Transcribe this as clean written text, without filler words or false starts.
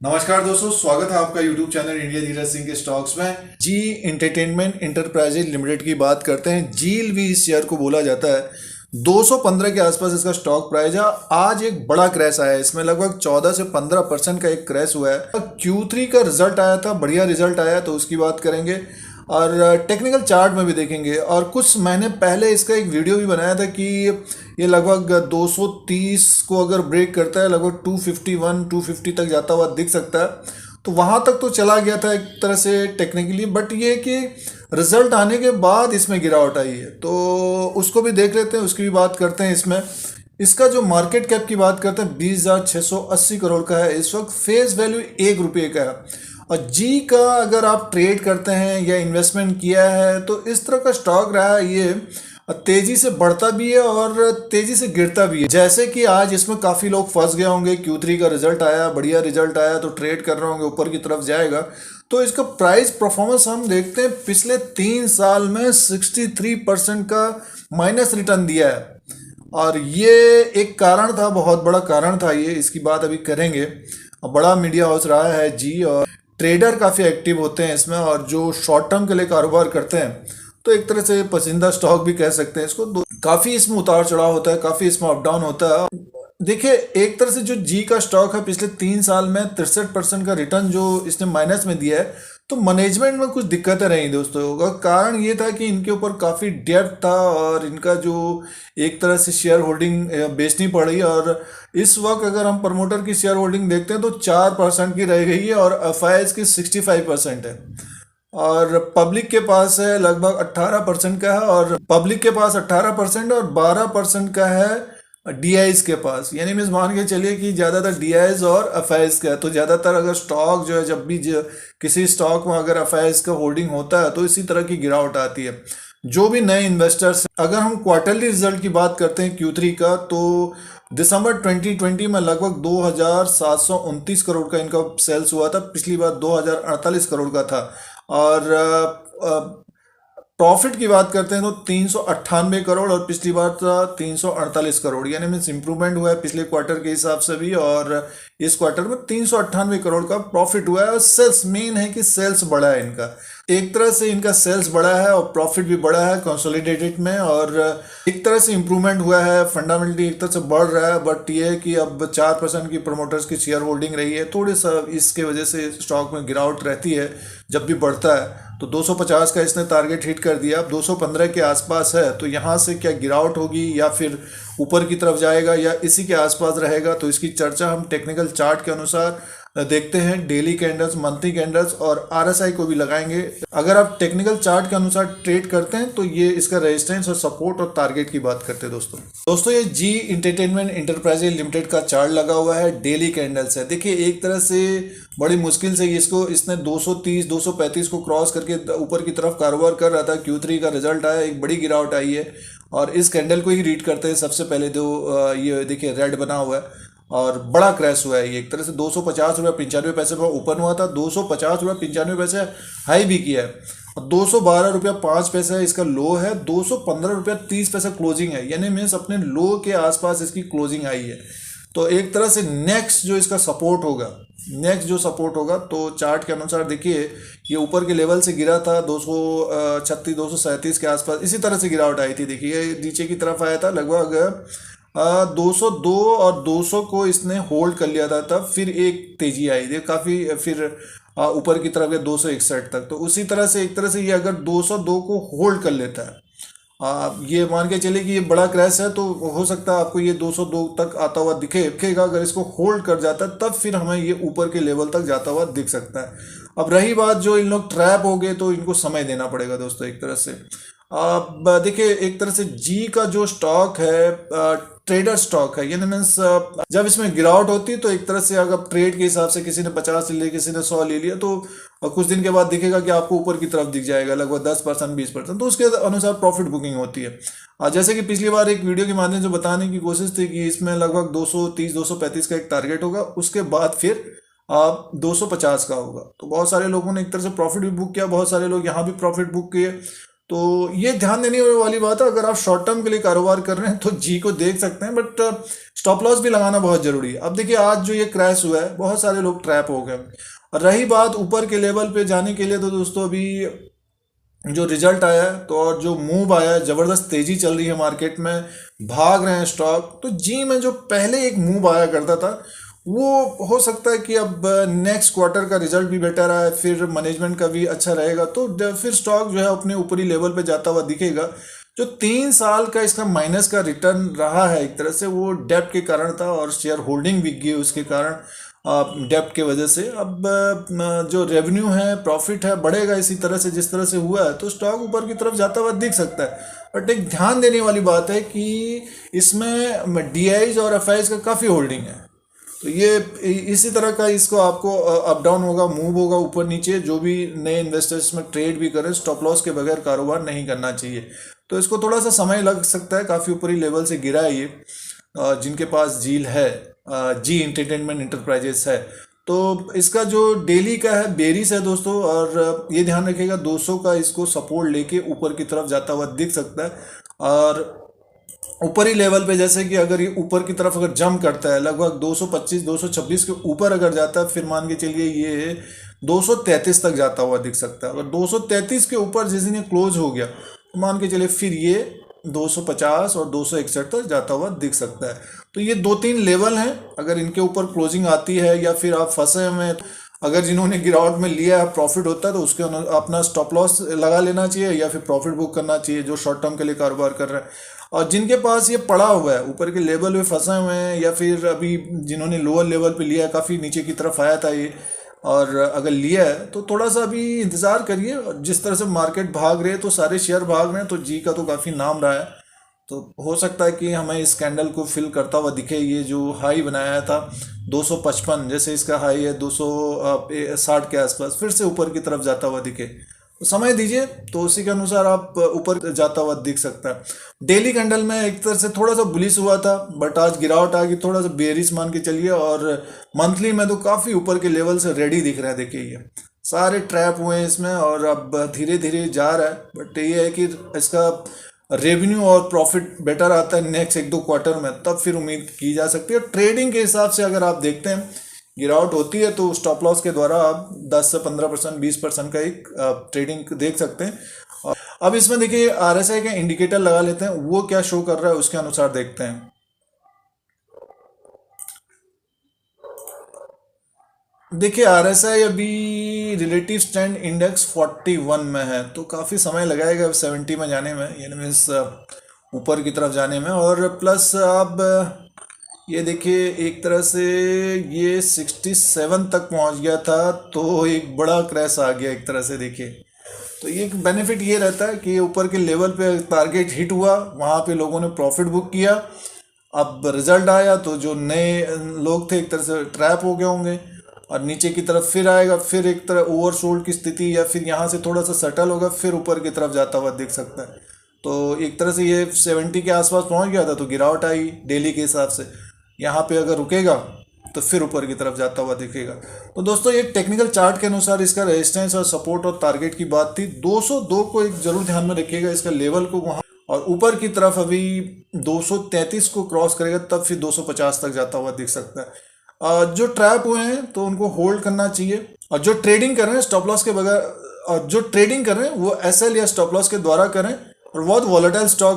नमस्कार दोस्तों, स्वागत है आपका YouTube channel India Dheeraj Singh के स्टॉक्स में। जी एंटरटेनमेंट इंटरप्राइजेज लिमिटेड की बात करते हैं। जील भी इस शेयर को बोला जाता है। 215 के आसपास इसका स्टॉक प्राइस है। आज एक बड़ा क्रैश आया है, इसमें लगभग 14 से 15% का एक क्रैश हुआ है। Q3 का रिजल्ट आया था, बढ़िया रिजल्ट आया, तो उसकी बात करेंगे और टेक्निकल चार्ट में भी देखेंगे। और कुछ महीने पहले इसका एक वीडियो भी बनाया था कि ये लगभग 230 को अगर ब्रेक करता है, लगभग 251 250 तक जाता हुआ दिख सकता है। तो वहाँ तक तो चला गया था एक तरह से टेक्निकली, बट ये कि रिजल्ट आने के बाद इसमें गिरावट आई है, तो उसको भी देख लेते हैं, उसकी भी बात करते हैं। इसमें इसका जो मार्केट कैप की बात करते हैं 20,680 करोड़ का है इस वक्त। फेस वैल्यू ₹1 का है। और जी का अगर आप ट्रेड करते हैं या इन्वेस्टमेंट किया है तो इस तरह का स्टॉक रहा है। ये तेजी से बढ़ता भी है और तेजी से गिरता भी है। जैसे कि आज इसमें काफ़ी लोग फंस गए होंगे। Q3 का रिजल्ट आया, बढ़िया रिजल्ट आया, तो ट्रेड कर रहे होंगे, ऊपर की तरफ जाएगा। तो इसका प्राइस परफॉर्मेंस हम देखते हैं, पिछले 3 साल में 63% का माइनस रिटर्न दिया है। और ये एक कारण था, बहुत बड़ा कारण था ये, इसकी बात अभी करेंगे। बड़ा मीडिया हाउस रहा है जी, और ट्रेडर काफ़ी एक्टिव होते हैं इसमें, और जो शॉर्ट टर्म के लिए कारोबार करते हैं तो एक तरह से पसंदीदा स्टॉक भी कह सकते हैं इसको। काफ़ी इसमें उतार चढ़ाव होता है, काफ़ी इसमें अप डाउन होता है। देखिए, एक तरह से जो जी का स्टॉक है, पिछले 3 साल में 63% का रिटर्न जो इसने माइनस में दिया है, तो मैनेजमेंट में कुछ दिक्कतें रही दोस्तों का। कारण ये था कि इनके ऊपर काफ़ी डेब्ट था और इनका जो एक तरह से शेयर होल्डिंग बेचनी पड़ी। और इस वक्त अगर हम प्रमोटर की शेयर होल्डिंग देखते हैं तो 4% की रह गई है और एफआईआईज की 65% है। और पब्लिक के पास है लगभग 18% का है, और पब्लिक के पास 18% और 12% का है डीआईज के पास। यानी मीन्स मान के चलिए कि ज़्यादातर डीआईज और एफआईआईज का है। तो ज़्यादातर अगर स्टॉक जो है, जब भी किसी स्टॉक में अगर एफआईआईज का होल्डिंग होता है तो इसी तरह की गिरावट आती है। जो भी नए इन्वेस्टर्स, अगर हम क्वार्टरली रिजल्ट की बात करते हैं Q3 का, तो दिसंबर 2020 में लगभग 2,729 करोड़ का इनका सेल्स हुआ था। पिछली बार 2,048 करोड़ का था। और प्रॉफिट की बात करते हैं तो 398 करोड़, और पिछली बार था 348 करोड़। यानी मीन्स इंप्रूवमेंट हुआ है पिछले क्वार्टर के हिसाब से भी, और इस क्वार्टर में 398 करोड़ का प्रॉफिट हुआ है। और सेल्स, मेन है कि सेल्स बढ़ा है इनका। एक तरह से इनका सेल्स बढ़ा है और प्रॉफिट भी बढ़ा है कंसोलिडेटेड में, और एक तरह से इंप्रूवमेंट हुआ है। फंडामेंटली एक तरह से बढ़ रहा है, बट ये है कि अब 4% की प्रमोटर्स की शेयर होल्डिंग रही है, थोड़ी सा इसके वजह से स्टॉक में गिरावट रहती है जब भी बढ़ता है। तो 250 का इसने टारगेट हिट कर दिया, अब 215 के आसपास है। तो यहाँ से क्या गिरावट होगी या फिर ऊपर की तरफ जाएगा या इसी के आसपास रहेगा, तो इसकी चर्चा हम टेक्निकल चार्ट के अनुसार देखते हैं। डेली कैंडल्स, मंथली कैंडल्स और आरएसआई को भी लगाएंगे। अगर आप टेक्निकल चार्ट के अनुसार ट्रेड करते हैं तो ये इसका रेजिस्टेंस और सपोर्ट और टारगेट की बात करते हैं दोस्तों ये जी एंटरटेनमेंट इंटरप्राइजेज लिमिटेड का चार्ट लगा हुआ है, डेली कैंडल्स है। देखिए, एक तरह से बड़ी मुश्किल से इसने 230 235 को क्रॉस करके ऊपर की तरफ कारोबार कर रहा था। Q3 का रिजल्ट आया, एक बड़ी गिरावट आई है, और इस कैंडल को ही रीड करते हैं सबसे पहले। ये देखिए रेड बना हुआ है और बड़ा क्रैश हुआ है। ये एक तरह से 250 रुपये 95 पैसे पर ओपन हुआ था, 250 रुपये 95 पैसे हाई भी किया है, और 212 रुपया 5 पैसे इसका लो है, 215 रुपया 30 पैसे क्लोजिंग है। यानी मीन्स अपने लो के आसपास इसकी क्लोजिंग आई है। तो एक तरह से नेक्स्ट जो इसका सपोर्ट होगा, तो चार्ट के अनुसार देखिए, ये ऊपर के लेवल से गिरा था 236 237 के आसपास, इसी तरह से गिरावट आई थी। देखिए, नीचे की तरफ आया था लगभग 202 और 200 को इसने होल्ड कर लिया था, तब फिर एक तेजी आई थी काफ़ी, फिर ऊपर की तरफ गया 261 तक। तो उसी तरह से एक तरह से ये अगर 202 को होल्ड कर लेता है, ये मान के चले कि ये बड़ा क्रैश है, तो हो सकता है आपको ये 202 तक आता हुआ दिखेगा। अगर इसको होल्ड कर जाता है तब फिर हमें ये ऊपर के लेवल तक जाता हुआ दिख सकता है। अब रही बात, जो इन लोग ट्रैप हो गए तो इनको समय देना पड़ेगा दोस्तों एक तरह से। अब देखिए, एक तरह से जी का जो स्टॉक है ट्रेडर स्टॉक है। यानी मीन्स जब इसमें गिरावट होती है तो एक तरह से अगर ट्रेड के हिसाब से किसी ने 50 ले लिया, किसी ने 100 ले लिया, तो कुछ दिन के बाद दिखेगा कि आपको ऊपर की तरफ दिख जाएगा लगभग 10% 20%, तो उसके अनुसार प्रॉफिट बुकिंग होती है। जैसे कि पिछली बार एक वीडियो के माध्यम से बताने की कोशिश थी कि इसमें लगभग 230 235 का एक टारगेट होगा, उसके बाद फिर 250 का होगा। तो बहुत सारे लोगों ने एक तरह से प्रॉफिट भी बुक किया, बहुत सारे लोग यहाँ भी प्रॉफिट बुक किए। तो ये ध्यान देने वाली बात है, अगर आप शॉर्ट टर्म के लिए कारोबार कर रहे हैं तो जी को देख सकते हैं, बट स्टॉप लॉस भी लगाना बहुत जरूरी है। अब देखिए आज जो ये क्रैश हुआ है, बहुत सारे लोग ट्रैप हो गए। और रही बात ऊपर के लेवल पे जाने के लिए, तो दोस्तों अभी जो रिजल्ट आया है तो और जो मूव आया है, जबरदस्त तेजी चल रही है मार्केट में, भाग रहे हैं स्टॉक। तो जी में जो पहले एक मूव आया करता था, वो हो सकता है कि अब नेक्स्ट क्वार्टर का रिजल्ट भी बेटर आए, फिर मैनेजमेंट का भी अच्छा रहेगा, तो फिर स्टॉक जो है अपने ऊपरी लेवल पे जाता हुआ दिखेगा। जो 3 साल का इसका माइनस का रिटर्न रहा है एक तरह से, वो डेप्ट के कारण था और शेयर होल्डिंग बिक गई उसके कारण, डेप्ट के वजह से। अब जो रेवेन्यू है, प्रॉफिट है, बढ़ेगा इसी तरह से जिस तरह से हुआ है, तो स्टॉक ऊपर की तरफ जाता हुआ दिख सकता है। बट एक ध्यान देने वाली बात है कि इसमें डीआईज और एफआईज का काफ़ी होल्डिंग है, तो ये इसी तरह का इसको आपको अप डाउन होगा, मूव होगा ऊपर नीचे। जो भी नए इन्वेस्टर्स में ट्रेड भी करें, स्टॉप लॉस के बगैर कारोबार नहीं करना चाहिए। तो इसको थोड़ा सा समय लग सकता है, काफ़ी ऊपरी लेवल से गिरा है ये। जिनके पास जील है, जी एंटरटेनमेंट इंटरप्राइजेस है, तो इसका जो डेली का है बेरिस है दोस्तों, और ये ध्यान रखिएगा 200 का इसको सपोर्ट लेके ऊपर की तरफ जाता हुआ दिख सकता है। और ऊपरी लेवल पे जैसे कि अगर ये ऊपर की तरफ अगर जंप करता है लगभग 225 226 के ऊपर अगर जाता है, फिर मान के चलिए ये 233 तक जाता हुआ दिख सकता है। अगर 233 के ऊपर जिस दिन ये क्लोज हो गया, तो मान के चलिए फिर ये 250 और 261 तक जाता हुआ दिख सकता है। तो ये 2-3 लेवल हैं, अगर इनके ऊपर क्लोजिंग आती है या फिर आप फंसे हुए हैं, अगर जिन्होंने गिरावट में लिया है, प्रॉफिट होता है, तो उसके अपना स्टॉप लॉस लगा लेना चाहिए या फिर प्रॉफिट बुक करना चाहिए, जो शॉर्ट टर्म के लिए कारोबार कर रहे हैं। और जिनके पास ये पड़ा हुआ है, ऊपर के लेवल पे फंसे हुए हैं, या फिर अभी जिन्होंने लोअर लेवल पे लिया है, काफ़ी नीचे की तरफ आया था ये, और अगर लिया है तो थोड़ा सा अभी इंतज़ार करिए। जिस तरह से मार्केट भाग रहे हैं, तो सारे शेयर भाग रहे हैं, तो जी का तो काफ़ी नाम रहा है। तो हो सकता है कि हमें इस कैंडल को फिल करता हुआ दिखे। ये जो हाई बनाया था 255, जैसे इसका हाई है 260 के आसपास, फिर से ऊपर की तरफ जाता हुआ दिखे, तो समय दीजिए, तो उसी के अनुसार आप ऊपर जाता हुआ दिख सकता है। डेली कैंडल में एक तरह से थोड़ा सा बुलिश हुआ था, बट आज गिरावट आ गई, थोड़ा सा बेरिश मान के चलिए। और मंथली में तो काफ़ी ऊपर के लेवल से रेडी दिख रहा है। देखिए ये सारे ट्रैप हुए हैं इसमें, और अब धीरे धीरे जा रहा है। बट ये है कि इसका रेवेन्यू और प्रॉफिट बेटर आता है नेक्स्ट 1-2 क्वार्टर में, तब फिर उम्मीद की जा सकती है। ट्रेडिंग के हिसाब से अगर आप देखते हैं गिरावट होती है, तो स्टॉप लॉस के द्वारा आप 10 से 15% 20% का एक ट्रेडिंग देख सकते हैं। और अब इसमें देखिए आरएसआई का इंडिकेटर लगा लेते हैं, वो क्या शो कर रहा है उसके अनुसार देखते हैं। देखिए आरएसआई अभी रिलेटिव स्ट्रेंथ इंडेक्स 41 में है, तो काफ़ी समय लगाएगा 70 में जाने में, यानी मीन्स ऊपर की तरफ जाने में। और प्लस अब ये देखिए एक तरह से ये 67 तक पहुंच गया था, तो एक बड़ा क्रैश आ गया एक तरह से। देखिए तो ये बेनिफिट ये रहता है कि ऊपर के लेवल पे टारगेट हिट हुआ, वहाँ पे लोगों ने प्रॉफिट बुक किया। अब रिजल्ट आया तो जो नए लोग थे एक तरह से ट्रैप हो गए होंगे, और नीचे की तरफ फिर आएगा, फिर एक तरह ओवरसोल्ड की स्थिति, या फिर यहाँ से थोड़ा सा सेटल होगा, फिर ऊपर की तरफ जाता हुआ दिख सकता है। तो एक तरह से ये 70 के आसपास पहुँच गया था, तो गिरावट आई डेली के हिसाब से। यहाँ पे अगर रुकेगा तो फिर ऊपर की तरफ जाता हुआ दिखेगा। तो दोस्तों ये टेक्निकल चार्ट के अनुसार इसका रेजिस्टेंस और सपोर्ट और टारगेट की बात थी। 202 को एक जरूर ध्यान में रखिएगा, इसका लेवल को वहाँ, और ऊपर की तरफ अभी 233 को क्रॉस करेगा, तब फिर 250 तक जाता हुआ दिख सकता है। जो ट्रैप हुए हैं तो उनको होल्ड करना चाहिए, और जो ट्रेडिंग कर रहे हैं स्टॉप लॉस के बगैर, और जो ट्रेडिंग कर रहे हैं वो एसएल या स्टॉप लॉस के द्वारा करें। और बहुत वॉलेटाइल स्टॉक है।